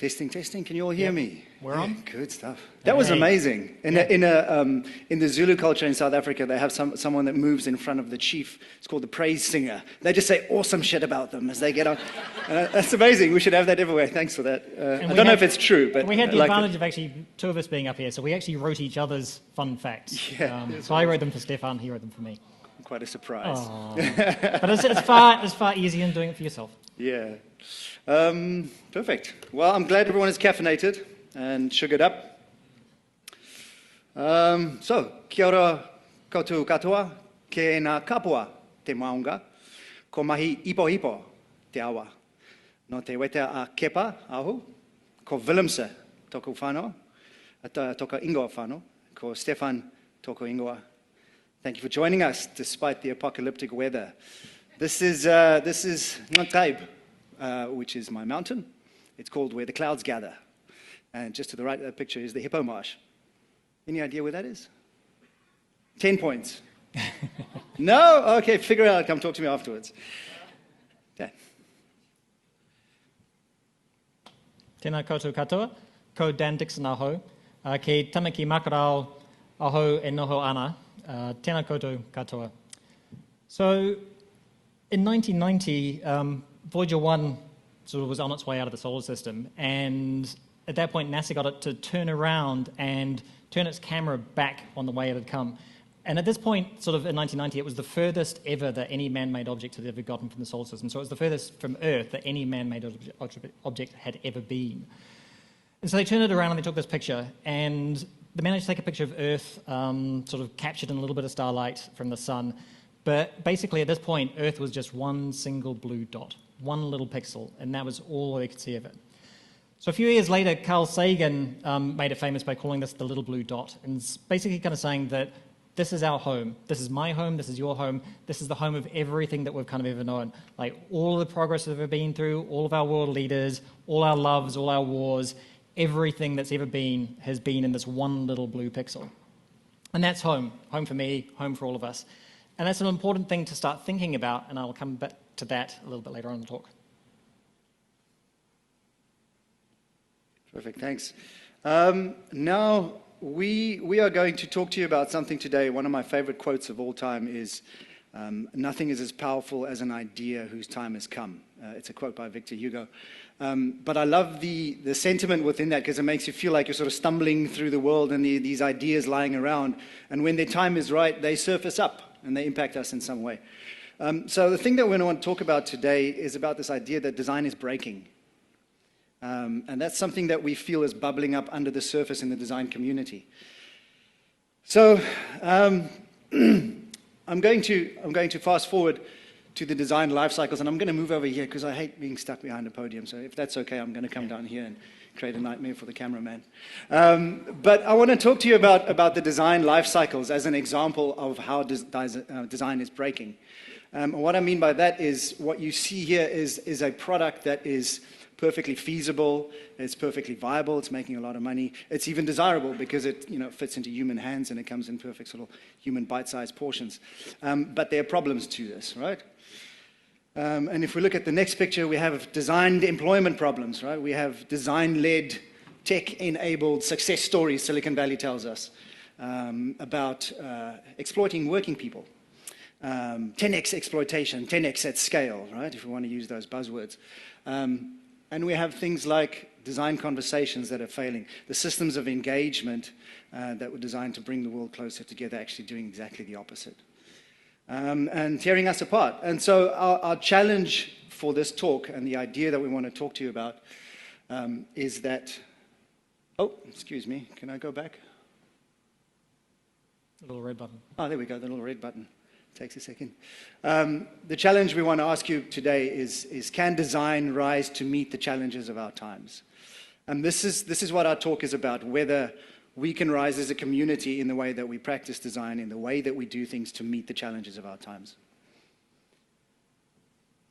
Testing, testing. Can you all hear me? We're on. Good stuff. That was amazing. In the Zulu culture in South Africa, they have someone that moves in front of the chief. It's called the praise singer. They just say awesome shit about them as they get on. That's amazing. We should have that everywhere. Thanks for that. I don't know if it's true, but we had the advantage of actually two of us being up here, so we actually wrote each other's fun facts. Yeah, so I wrote them for Stephan, he wrote them for me. Quite a surprise. But it's far easier than doing it for yourself. Yeah. Perfect. Well, I'm glad everyone is caffeinated and sugared up. So, kia ora koutou katoa, ke ngā kapua te maunga, ko mahi ipo ipo te awa. No te wete a kepa ahu, ko Willemse toko whānau, toko ingoa whānau, ko Stephan toko ingoa. Thank you for joining us despite the apocalyptic weather. This is Ngataib, which is my mountain. It's called Where the Clouds Gather. And just to the right of that picture is the Hippo Marsh. Any idea where that is? 10 points. No? Okay, figure it out. Come talk to me afterwards. Okay. Tēnā koutou katoa, ko Dan Dixon aho, ke tamaki makarao aho e noho ana, tēnā koutou katoa. So, in 1990, Voyager 1 sort of was on its way out of the solar system, and at that point NASA got it to turn around and turn its camera back on the way it had come. And at this point, sort of in 1990, it was the furthest ever that any man-made object had ever gotten from the solar system. So it was the furthest from Earth that any man-made object had ever been. And so they turned it around and they took this picture, and they managed to take a picture of Earth, sort of captured in a little bit of starlight from the sun. But basically, at this point, Earth was just one single blue dot, one little pixel, and that was all they could see of it. So a few years later, Carl Sagan made it famous by calling this the little blue dot, and it's basically kind of saying that this is our home. This is my home. This is your home. This is the home of everything that we've kind of ever known. Like all of the progress we've ever been through, all of our world leaders, all our loves, all our wars, everything that's ever been has been in this one little blue pixel. And that's home. Home for me, home for all of us. And that's an important thing to start thinking about, and I'll come back to that a little bit later on in the talk. Perfect, thanks. Now, we are going to talk to you about something today. One of my favorite quotes of all time is, nothing is as powerful as an idea whose time has come. It's a quote by Victor Hugo. But I love the sentiment within that because it makes you feel like you're sort of stumbling through the world and these ideas lying around. And when their time is right, they surface up and they impact us in some way. So the thing that we're going to want to talk about today is about this idea that design is breaking. And that's something that we feel is bubbling up under the surface in the design community. So I'm going to fast forward to the design life cycles, and I'm going to move over here because I hate being stuck behind a podium. So if that's okay, I'm going to come down here and create a nightmare for the cameraman. But I want to talk to you about the design life cycles as an example of how design is breaking. What I mean by that is what you see here is a product that is perfectly feasible, it's perfectly viable, it's making a lot of money, it's even desirable because it fits into human hands and it comes in perfect sort of human bite-sized portions. But there are problems to this, right? And if we look at the next picture, we have designed employment problems, right? We have design-led, tech-enabled success stories Silicon Valley tells us about exploiting working people. 10x exploitation, 10x at scale, right? If we want to use those buzzwords. And we have things like design conversations that are failing, the systems of engagement that were designed to bring the world closer together actually doing exactly the opposite. And tearing us apart. And so our challenge for this talk and the idea that we want to talk to you about is that, oh, excuse me, can I go back? The little red button. Oh, there we go, the little red button. Takes a second. The challenge we want to ask you today is can design rise to meet the challenges of our times? And this is what our talk is about, whether we can rise as a community in the way that we practice design, in the way that we do things to meet the challenges of our times.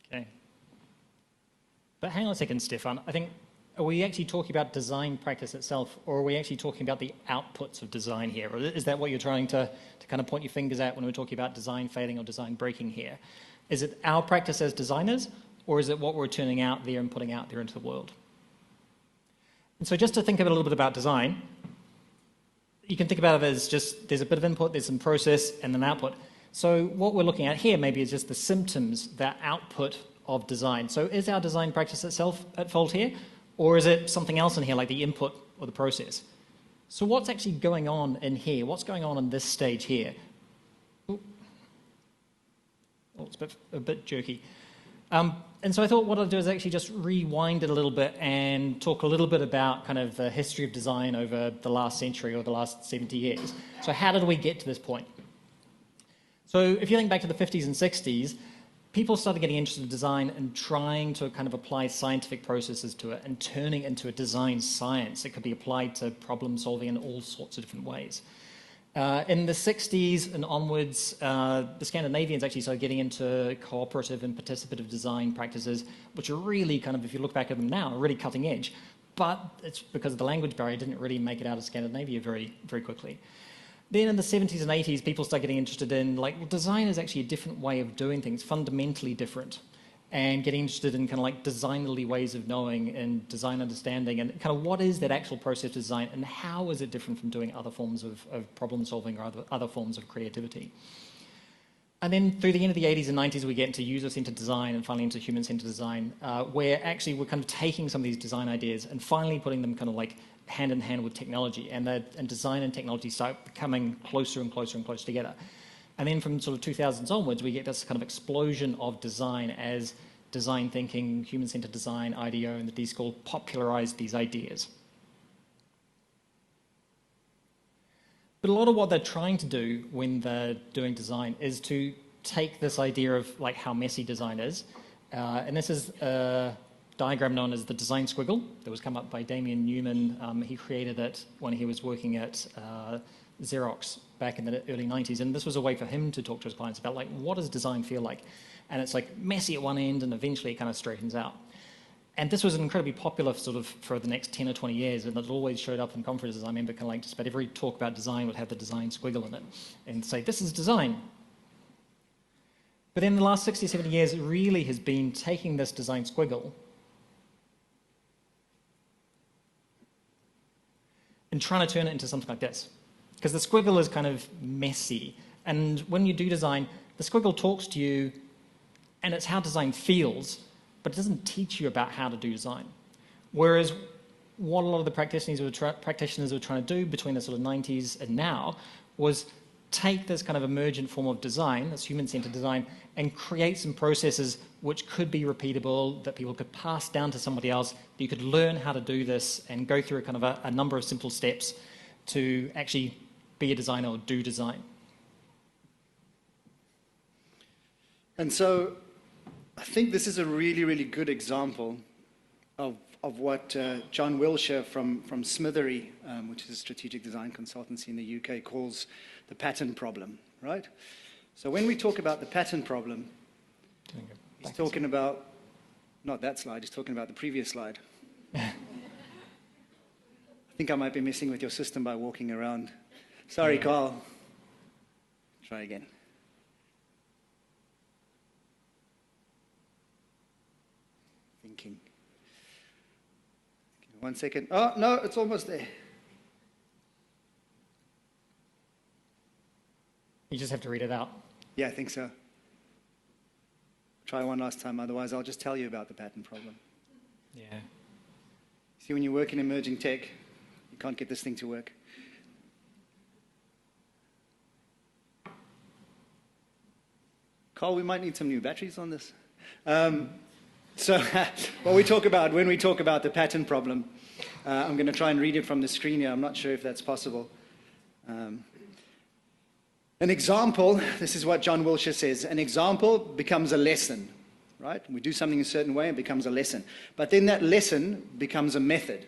Okay. But hang on a second, Stephan. I think, are we actually talking about design practice itself, or are we actually talking about the outputs of design here? Or is that what you're trying to kind of point your fingers at when we're talking about design failing or design breaking here? Is it our practice as designers, or is it what we're turning out there and putting out there into the world? And so just to think a little bit about design, you can think about it as just there's a bit of input, there's some process, and then output. So what we're looking at here maybe is just the symptoms, that output of design. So is our design practice itself at fault here? Or is it something else in here, like the input or the process? So what's actually going on in here? What's going on in this stage here? Oh, it's a bit jerky. And so I thought what I'll do is actually just rewind it a little bit and talk a little bit about kind of the history of design over the last century or the last 70 years. So how did we get to this point? So if you think back to the 50s and 60s, people started getting interested in design and trying to kind of apply scientific processes to it and turning it into a design science. It could be applied to problem solving in all sorts of different ways. In the 60s and onwards, the Scandinavians actually started getting into cooperative and participative design practices, which are really kind of, if you look back at them now, are really cutting edge. But it's because of the language barrier, didn't really make it out of Scandinavia very, very quickly. Then in the 70s and 80s, people started getting interested in, like, well, design is actually a different way of doing things, fundamentally different, and getting interested in kind of like designerly ways of knowing and design understanding and kind of what is that actual process of design and how is it different from doing other forms of problem solving or other forms of creativity. And then through the end of the 80s and 90s, we get into user-centered design and finally into human-centered design, where actually we're kind of taking some of these design ideas and finally putting them kind of like hand in hand with technology, and design and technology start becoming closer and closer and closer together. And then from sort of 2000s onwards, we get this kind of explosion of design as design thinking, human-centered design, IDEO, and the D-School popularized these ideas. But a lot of what they're trying to do when they're doing design is to take this idea of like how messy design is, and this is a diagram known as the design squiggle that was come up by Damien Newman. He created it when he was working at Xerox back in the early 90s, and this was a way for him to talk to his clients about like what does design feel like, and it's like messy at one end and eventually it kind of straightens out. And this was incredibly popular sort of for the next 10 or 20 years, and it always showed up in conferences. I remember kind of like just about every talk about design would have the design squiggle in it and say this is design. But in the last 60 or 70 years, it really has been taking this design squiggle and trying to turn it into something like this. Because the squiggle is kind of messy. And when you do design, the squiggle talks to you, and it's how design feels, but it doesn't teach you about how to do design. Whereas what a lot of the practitioners were trying to do between the sort of 90s and now was take this kind of emergent form of design, this human-centered design, and create some processes which could be repeatable, that people could pass down to somebody else, that you could learn how to do this and go through a kind of a number of simple steps to actually be a designer or do design. And so I think this is a really, really good example of what John Willemse from Smithery, which is a strategic design consultancy in the UK, calls the pattern problem, right? So when we talk about the pattern problem, he's talking about, not that slide, he's talking about the previous slide. I think I might be messing with your system by walking around. Sorry, Carl. Try again. Thinking. Okay, 1 second. Oh, no, it's almost there. You just have to read it out. Yeah, I think so. Try one last time, otherwise I'll just tell you about the pattern problem. Yeah. See, when you work in emerging tech, you can't get this thing to work. Carl, we might need some new batteries on this. So when we talk about the pattern problem, I'm going to try and read it from the screen here. I'm not sure if that's possible. An example, this is what John Willemse says, an example becomes a lesson, right? We do something a certain way, it becomes a lesson. But then that lesson becomes a method.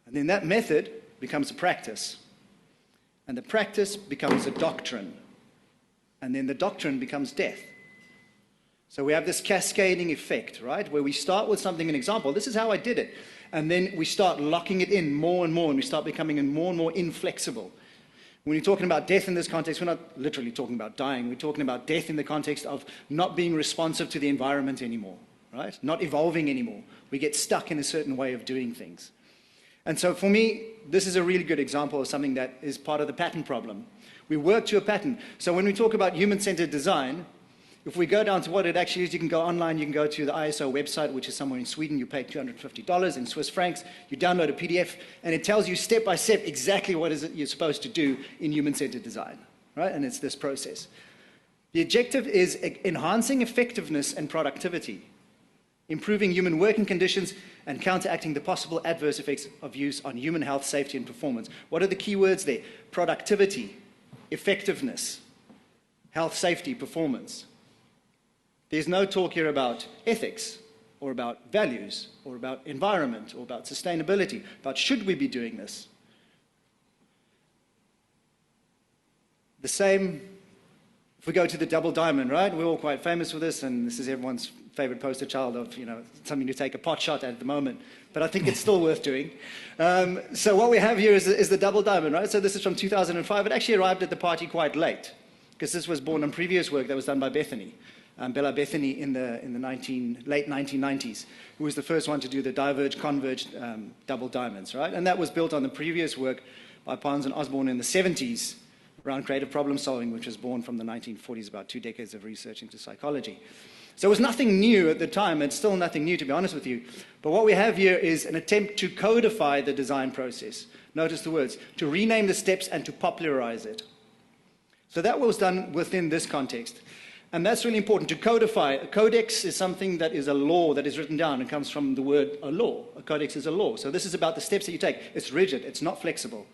And then that method becomes a practice. And the practice becomes a doctrine. And then the doctrine becomes death. So we have this cascading effect, right? Where we start with something, an example, this is how I did it. And then we start locking it in more and more, and we start becoming more and more inflexible. When you're talking about death in this context, we're not literally talking about dying. We're talking about death in the context of not being responsive to the environment anymore, right? Not evolving anymore. We get stuck in a certain way of doing things. And so for me, this is a really good example of something that is part of the pattern problem. We work to a pattern. So when we talk about human-centered design, if we go down to what it actually is, you can go online, you can go to the ISO website, which is somewhere in Sweden, you pay $250 in Swiss francs, you download a PDF, and it tells you step by step exactly what is it you're supposed to do in human-centered design, right? And it's this process. The objective is enhancing effectiveness and productivity, improving human working conditions, and counteracting the possible adverse effects of use on human health, safety, and performance. What are the key words there? Productivity, effectiveness, health, safety, performance. There's no talk here about ethics, or about values, or about environment, or about sustainability, about should we be doing this. The same, if we go to the double diamond, right? We're all quite famous for this, and this is everyone's favorite poster child of, something to take a pot shot at the moment. But I think it's still worth doing. So what we have here is the double diamond, right? So this is from 2005. It actually arrived at the party quite late, because this was born on previous work that was done by Bethany. Bella Bethany in the late 1990s, who was the first one to do the diverge-converged double diamonds, right? And that was built on the previous work by Pons and Osborne in the 70s around creative problem solving, which was born from the 1940s, about 2 decades of research into psychology. So it was nothing new at the time. It's still nothing new, to be honest with you. But what we have here is an attempt to codify the design process. Notice the words, to rename the steps and to popularize it. So that was done within this context. And that's really important, to codify. A codex is something that is a law that is written down. It comes from the word a law. A codex is a law. So this is about the steps that you take. It's rigid. It's not flexible.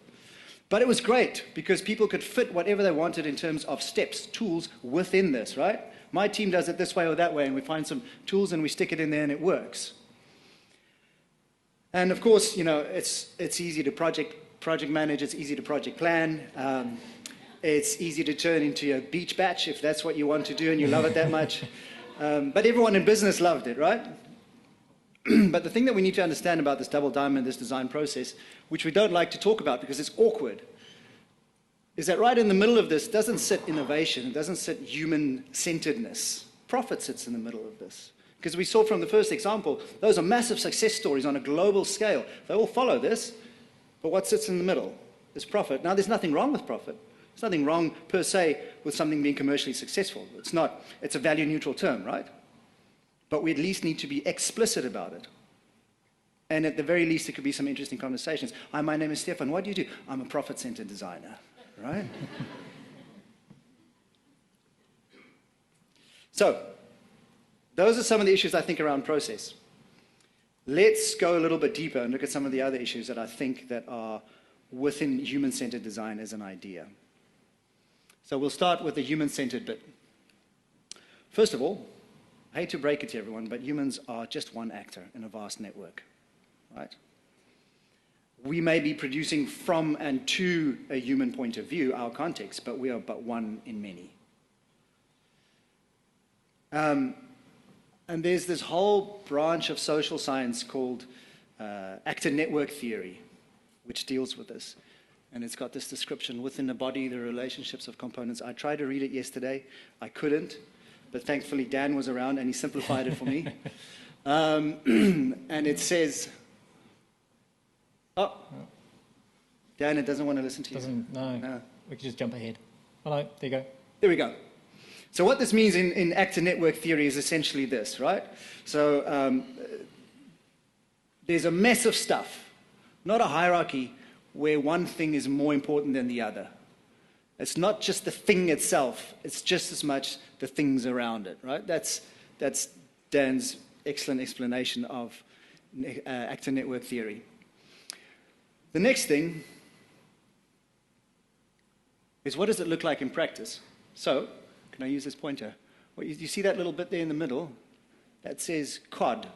But it was great because people could fit whatever they wanted in terms of steps, tools within this, right? My team does it this way or that way, and we find some tools and we stick it in there and it works. And of course, it's easy to project manage. It's easy to project plan. It's easy to turn into a beach batch if that's what you want to do and you love it that much. But everyone in business loved it, right? But the thing that we need to understand about this double diamond, this design process, which we don't like to talk about because it's awkward, is that right in the middle of this doesn't sit innovation, it doesn't sit human-centeredness. Profit sits in the middle of this. Because we saw from the first example, those are massive success stories on a global scale. They all follow this, but what sits in the middle is profit. Now, there's nothing wrong with profit. There's nothing wrong, per se, with something being commercially successful. It's a value-neutral term, right? But we at least need to be explicit about it. And at the very least, there could be some interesting conversations. Hi, my name is Stephan. What do you do? I'm a profit-centered designer, right? So, those are some of the issues I think around process. Let's go a little bit deeper and look at some of the other issues that I think that are within human-centered design as an idea. So we'll start with the human-centered bit. First of all, I hate to break it to everyone, but humans are just one actor in a vast network, right? We may be producing from and to a human point of view, our context, but we are but one in many. And there's this whole branch of social science called actor network theory, which deals with this. And it's got this description within the body, the relationships of components. I tried to read it yesterday. I couldn't. But thankfully, Dan was around, and he simplified it for me. And it says, Dan, it doesn't want to listen to you. No. We can just jump ahead. Hello, there you go. There we go. So what this means in actor network theory is essentially this, right? So there's a mess of stuff, not a hierarchy where one thing is more important than the other. It's not just the thing itself, it's just as much the things around it, right? That's Dan's excellent explanation of actor network theory. The next thing is, what does it look like in practice? So, can I use this pointer? Well, you see that little bit there in the middle? That says cod,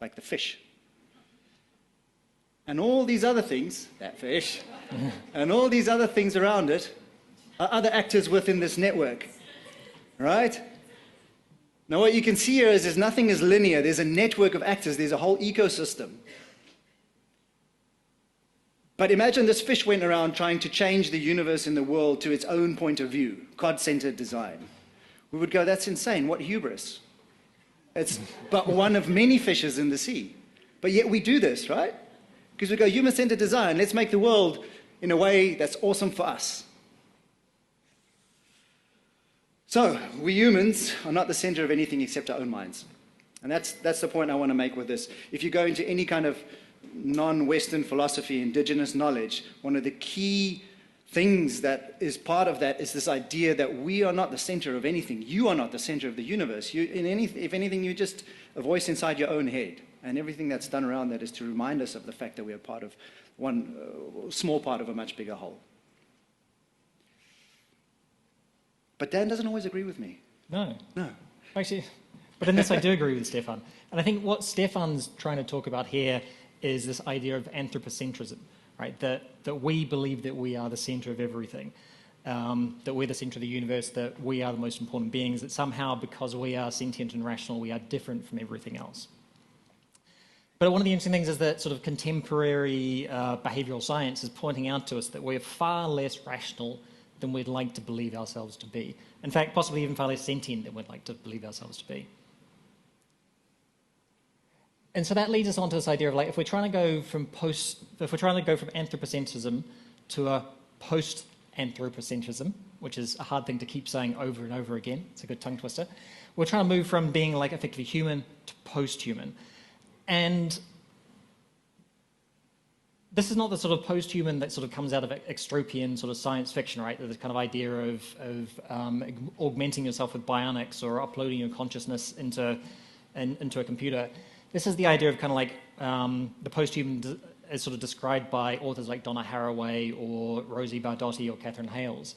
like the fish. And all these other things, that fish, and all these other things around it are other actors within this network, right? Now what you can see here is nothing is linear. There's a network of actors. There's a whole ecosystem. But imagine this fish went around trying to change the universe and the world to its own point of view, cod-centered design. We would go, that's insane. What hubris. It's but one of many fishes in the sea. But yet we do this, right? Because we go, human-centered design, let's make the world in a way that's awesome for us. So, we humans are not the center of anything except our own minds. And that's the point I want to make with this. If you go into any kind of non-Western philosophy, indigenous knowledge, one of the key things that is part of that is this idea that we are not the center of anything. You are not the center of the universe. If anything, you're just a voice inside your own head. And everything that's done around that is to remind us of the fact that we are part of one small part of a much bigger whole. But Dan doesn't always agree with me. No. No. Actually, but in this I do agree with Stephan. And I think what Stephan's trying to talk about here is this idea of anthropocentrism, right? That we believe that we are the center of everything, that we're the center of the universe, that we are the most important beings, that somehow because we are sentient and rational, we are different from everything else. But one of the interesting things is that sort of contemporary behavioral science is pointing out to us that we're far less rational than we'd like to believe ourselves to be. In fact, possibly even far less sentient than we'd like to believe ourselves to be. And so that leads us on to this idea of, like, if we're trying to go from anthropocentrism to a post-anthropocentrism, which is a hard thing to keep saying over and over again, it's a good tongue twister, we're trying to move from being like effectively human to post-human. And this is not the sort of post-human that sort of comes out of extropian sort of science fiction, right? This kind of idea of augmenting yourself with bionics or uploading your consciousness into a computer. This is the idea of kind of like the post-human as sort of described by authors like Donna Haraway or Rosie Bardotti or Catherine Hales.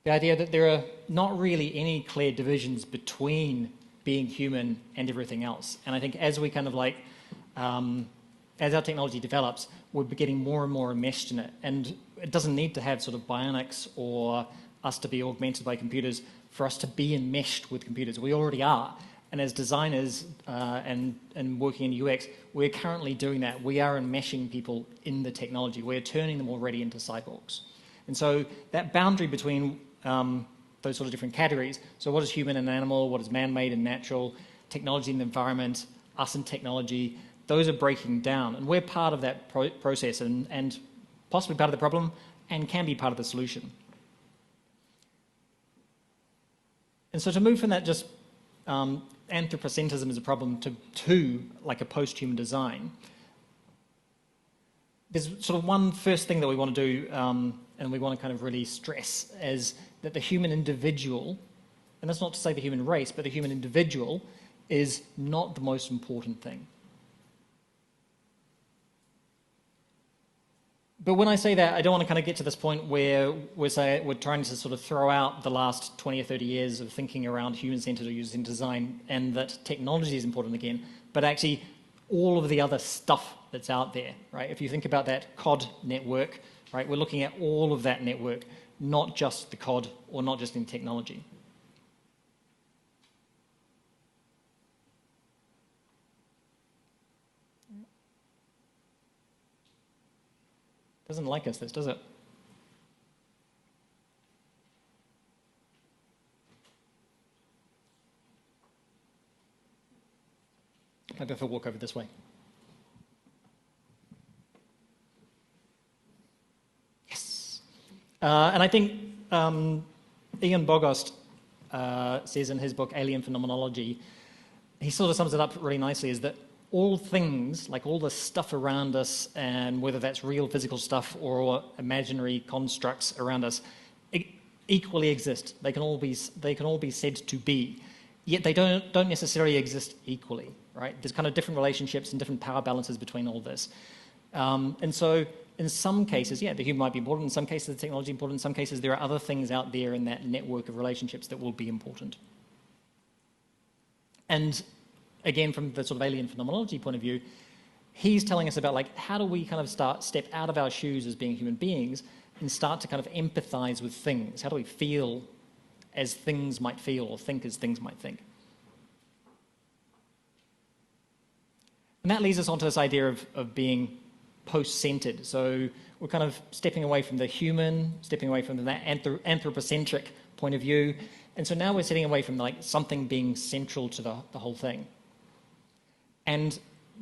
The idea that there are not really any clear divisions between being human and everything else. And I think as we kind of like, as our technology develops, we're getting more and more enmeshed in it. And it doesn't need to have sort of bionics or us to be augmented by computers for us to be enmeshed with computers. We already are. And as designers and working in UX, we're currently doing that. We are enmeshing people in the technology. We're turning them already into cyborgs. And so that boundary between those sort of different categories, so what is human and animal, what is man-made and natural, technology and the environment, us and technology, those are breaking down. And we're part of that process and possibly part of the problem and can be part of the solution. And so to move from that just anthropocentrism as a problem to like a post-human design, there's sort of one first thing that we want to do and we want to kind of really stress is that the human individual, and that's not to say the human race, but the human individual is not the most important thing. But when I say that, I don't want to kind of get to this point where we're trying to sort of throw out the last 20 or 30 years of thinking around human-centered or user-centered design and that technology is important again, but actually all of the other stuff that's out there, right? If you think about that COD network, right, we're looking at all of that network, not just the COD or not just in technology. Doesn't like us, this, does it? Maybe if I walk over this way. Yes. And I think Ian Bogost says in his book Alien Phenomenology, he sort of sums it up really nicely, is that all things, like all the stuff around us, and whether that's real physical stuff or imaginary constructs around us, equally exist. They can all be said to be, yet they don't necessarily exist equally, right? There's kind of different relationships and different power balances between all this. And so in some cases, yeah, the human might be important. In some cases, the technology is important. In some cases, there are other things out there in that network of relationships that will be important. And again, from the sort of alien phenomenology point of view, he's telling us about like how do we kind of step out of our shoes as being human beings and start to kind of empathize with things. How do we feel as things might feel or think as things might think? And that leads us onto this idea of being post-centered. So we're kind of stepping away from the human, stepping away from that anthropocentric point of view. And so now we're sitting away from like something being central to the whole thing. And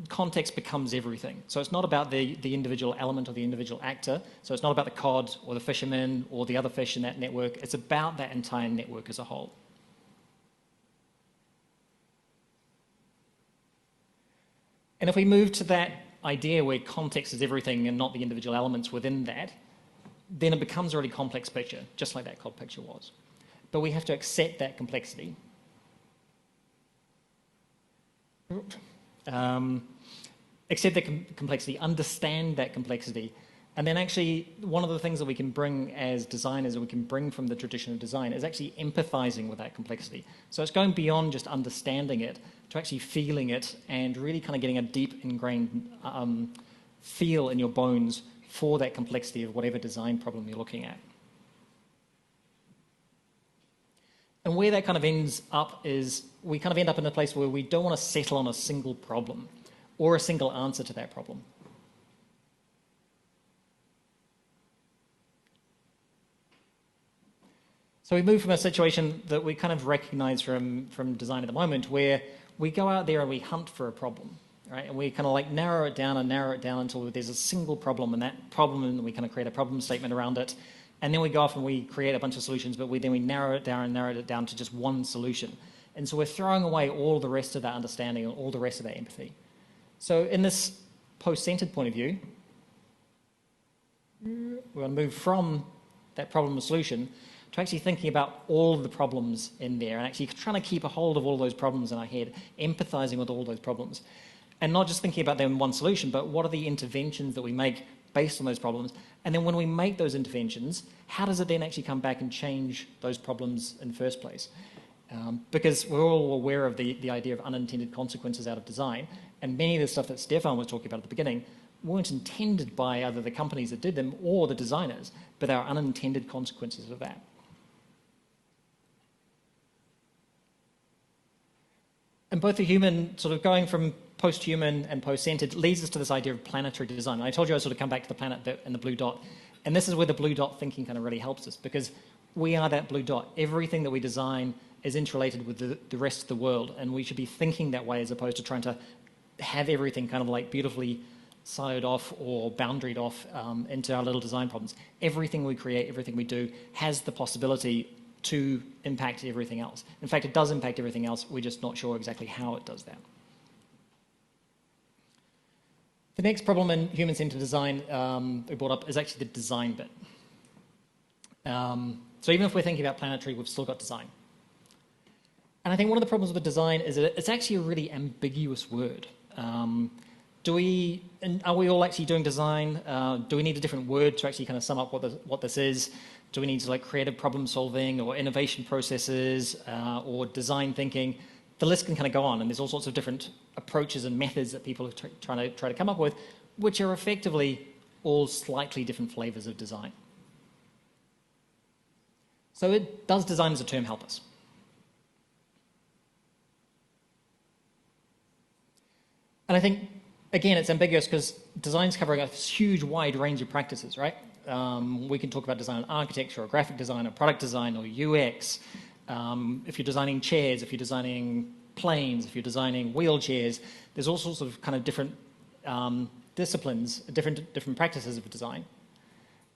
context becomes everything. So it's not about the individual element or the individual actor. So it's not about the cod or the fisherman or the other fish in that network. It's about that entire network as a whole. And if we move to that idea where context is everything and not the individual elements within that, then it becomes a really complex picture, just like that cod picture was. But we have to accept that complexity. Accept that complexity, understand that complexity, and then actually one of the things that we can bring as designers, or we can bring from the tradition of design, is actually empathizing with that complexity. So it's going beyond just understanding it to actually feeling it and really kind of getting a deep ingrained feel in your bones for that complexity of whatever design problem you're looking at. And where that kind of ends up is we kind of end up in a place where we don't want to settle on a single problem or a single answer to that problem. So we move from a situation that we kind of recognize from design at the moment, where we go out there and we hunt for a problem, right? And we kind of like narrow it down until there's a single problem, and that problem, and we kind of create a problem statement around it. And then we go off and we create a bunch of solutions, but then we narrow it down to just one solution. And so we're throwing away all the rest of that understanding and all the rest of that empathy. So in this post-centered point of view, we're going to move from that problem and solution to actually thinking about all of the problems in there and actually trying to keep a hold of all those problems in our head, empathizing with all those problems. And not just thinking about them in one solution, but what are the interventions that we make based on those problems? And then when we make those interventions, how does it then actually come back and change those problems in the first place? Because we're all aware of the idea of unintended consequences out of design, and many of the stuff that Stephan was talking about at the beginning weren't intended by either the companies that did them or the designers, but there are unintended consequences of that. And both the human, sort of going from post-human and post-centered, leads us to this idea of planetary design. And I told you I'd sort of come back to the planet bit and the blue dot. And this is where the blue dot thinking kind of really helps us, because we are that blue dot. Everything that we design is interrelated with the rest of the world, and we should be thinking that way as opposed to trying to have everything kind of like beautifully siloed off or boundaried off into our little design problems. Everything we create, everything we do has the possibility to impact everything else. In fact, it does impact everything else. We're just not sure exactly how it does that. The next problem in human-centered design we brought up is actually the design bit. So even if we're thinking about planetary, we've still got design. And I think one of the problems with design is that it's actually a really ambiguous word. Are we all actually doing design? Do we need a different word to actually kind of sum up what this is? Do we need to like creative problem solving or innovation processes or design thinking? The list can kind of go on, and there's all sorts of different approaches and methods that people are trying to come up with, which are effectively all slightly different flavors of design. So does design as a term help us? And I think, again, it's ambiguous because design's covering a huge, wide range of practices, right? We can talk about design and architecture or graphic design or product design or UX. If you're designing chairs, if you're designing planes, if you're designing wheelchairs, there's all sorts of kind of different disciplines, different practices of design.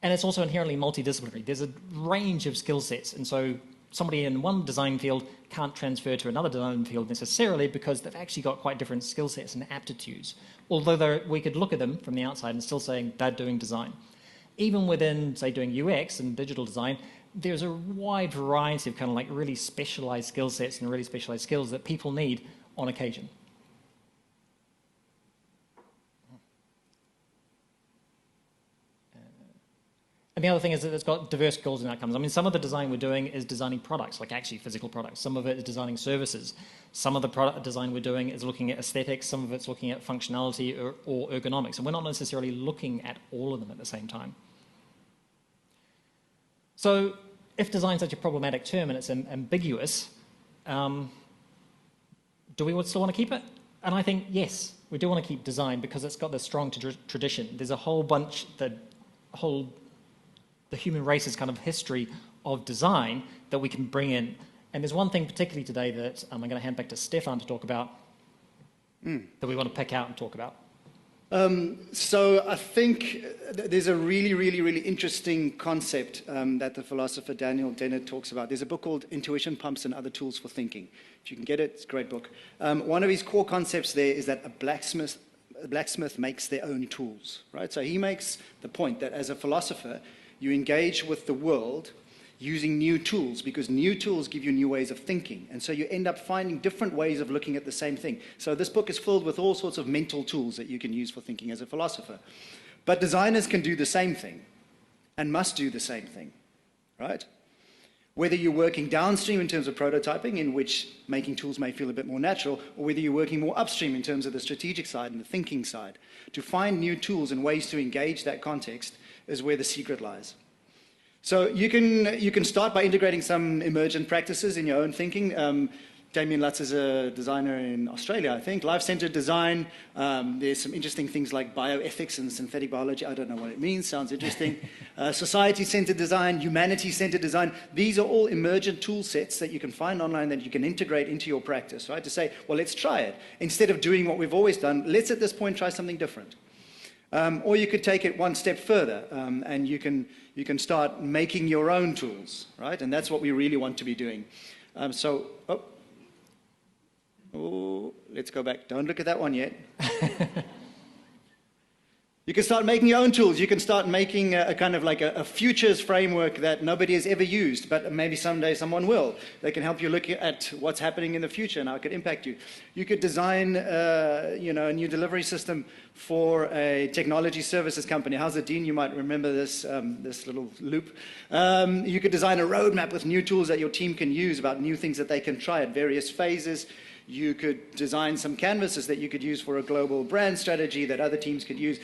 And it's also inherently multidisciplinary. There's a range of skill sets. And so somebody in one design field can't transfer to another design field necessarily because they've actually got quite different skill sets and aptitudes. Although we could look at them from the outside and still saying they're doing design. Even within, say, doing UX and digital design, there's a wide variety of kind of like really specialized skill sets and really specialized skills that people need on occasion. And the other thing is that it's got diverse goals and outcomes. I mean, some of the design we're doing is designing products, like actually physical products. Some of it is designing services. Some of the product design we're doing is looking at aesthetics. Some of it's looking at functionality or ergonomics. And we're not necessarily looking at all of them at the same time. So if design is such a problematic term and it's ambiguous, do we still want to keep it? And I think, yes, we do want to keep design because it's got this strong tradition. There's a whole bunch, the human race's kind of history of design that we can bring in. And there's one thing particularly today that I'm going to hand back to Stephan to talk about, that we want to pick out and talk about? So I think there's a really interesting concept that the philosopher Daniel Dennett talks about. There's a book called Intuition, Pumps and Other Tools for Thinking. If you can get it, it's a great book. One of his core concepts there is that a blacksmith makes their own tools, right? So he makes the point that as a philosopher, you engage with the world using new tools, because new tools give you new ways of thinking. And so you end up finding different ways of looking at the same thing. So this book is filled with all sorts of mental tools that you can use for thinking as a philosopher. But designers can do the same thing and must do the same thing, right? Whether you're working downstream in terms of prototyping, in which making tools may feel a bit more natural, or whether you're working more upstream in terms of the strategic side and the thinking side, to find new tools and ways to engage that context is where the secret lies. So you can start by integrating some emergent practices in your own thinking. Damien Lutz is a designer in Australia, I think. Life-centered design. There's some interesting things like bioethics and synthetic biology. I don't know what it means. Sounds interesting. Society-centered design, humanity-centered design. These are all emergent tool sets that you can find online that you can integrate into your practice, right? To say, well, let's try it. Instead of doing what we've always done, let's at this point try something different. Or you could take it one step further, and you can start making your own tools, right? And that's what we really want to be doing. Let's go back. Don't look at that one yet. You can start making your own tools. You can start making a kind of like a futures framework that nobody has ever used, but maybe someday someone will. They can help you look at what's happening in the future and how it could impact you. You could design a new delivery system for a technology services company. How's it, Dean? You might remember this little loop. You could design a roadmap with new tools that your team can use about new things that they can try at various phases. You could design some canvases that you could use for a global brand strategy that other teams could use.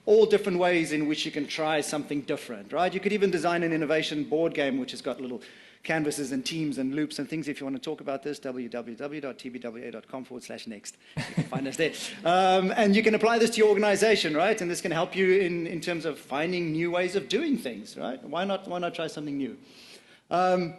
All different ways in which you can try something different, right? You could even design an innovation board game which has got little canvases and teams and loops and things. If you want to talk about this, www.tbwa.com/next. You can find us there. And you can apply this to your organization, right? And this can help you in terms of finding new ways of doing things, right? Why not try something new? And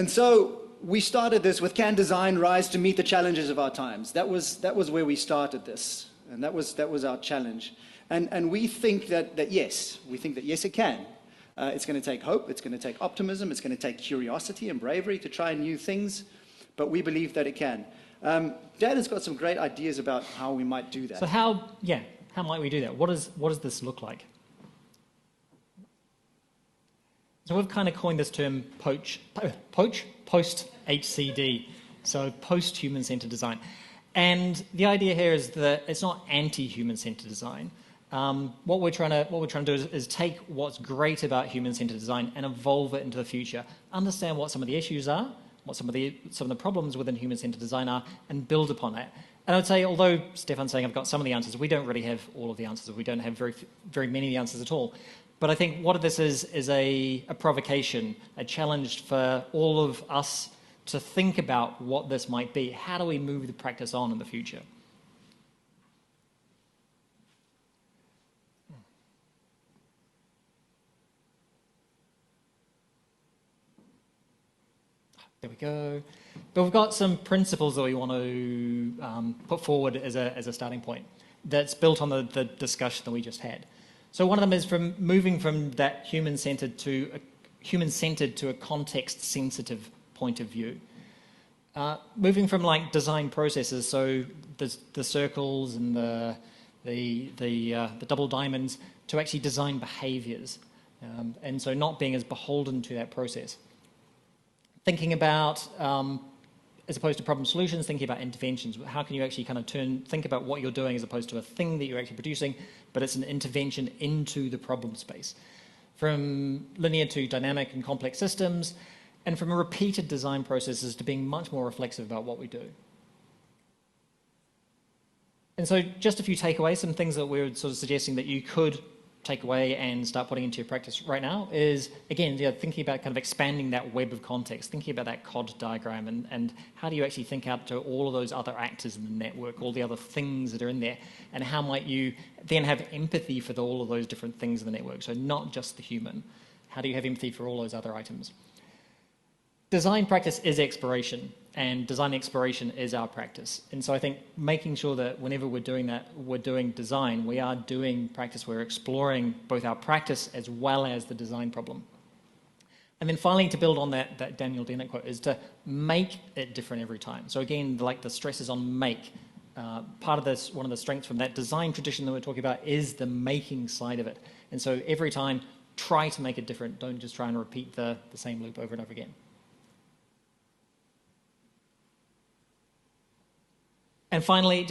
so we started this with, can design rise to meet the challenges of our times? That was where we started this, and that was our challenge. And we think that yes, it can. It's going to take hope, it's going to take optimism, it's going to take curiosity and bravery to try new things, but we believe that it can. Dad has got some great ideas about how we might do that. So how might we do that? What does this look like? So we've kind of coined this term post-HCD, so post-human-centered design. And the idea here is that it's not anti-human-centered design. What we're trying to do is take what's great about human-centered design and evolve it into the future. Understand what some of the issues are, what some of the problems within human-centered design are, and build upon that. And I would say, although Stephan's saying I've got some of the answers, we don't really have all of the answers. We don't have very many of the answers at all. But I think what this is a provocation, a challenge for all of us to think about what this might be. How do we move the practice on in the future? There we go. But we've got some principles that we want to put forward as a starting point that's built on the discussion that we just had. So one of them is from moving from that human-centered to a context-sensitive point of view. Moving from like design processes, so the circles and the double diamonds, to actually design behaviors, and so not being as beholden to that process. Thinking about, as opposed to problem solutions, thinking about interventions. How can you actually kind of think about what you're doing as opposed to a thing that you're actually producing, but it's an intervention into the problem space. From linear to dynamic and complex systems, and from repeated design processes to being much more reflexive about what we do. And so just a few takeaways, some things that we're sort of suggesting that you could take away and start putting into your practice right now is, again, thinking about kind of expanding that web of context, thinking about that COD diagram, and how do you actually think out to all of those other actors in the network, all the other things that are in there, and how might you then have empathy for all of those different things in the network, so not just the human. How do you have empathy for all those other items? Design practice is exploration. And design exploration is our practice. And so I think making sure that whenever we're doing that, we're doing design, we are doing practice, we're exploring both our practice as well as the design problem. And then finally, to build on that Daniel Dennett quote, is to make it different every time. So again, like the stress is on make. Part of this, one of the strengths from that design tradition that we're talking about is the making side of it. And so every time, try to make it different. Don't just try and repeat the same loop over and over again. And finally,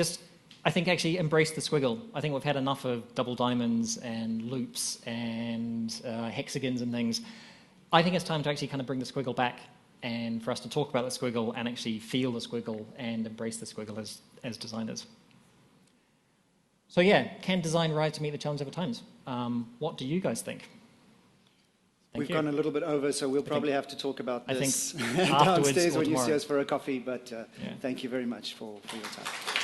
I think actually embrace the squiggle. I think we've had enough of double diamonds and loops and hexagons and things. I think it's time to actually kind of bring the squiggle back and for us to talk about the squiggle and actually feel the squiggle and embrace the squiggle as designers. So yeah, can design rise to meet the challenge of our times? What do you guys think? We've gone a little bit over, so we'll probably have to talk about this downstairs when you see us for a coffee, but thank you very much for your time.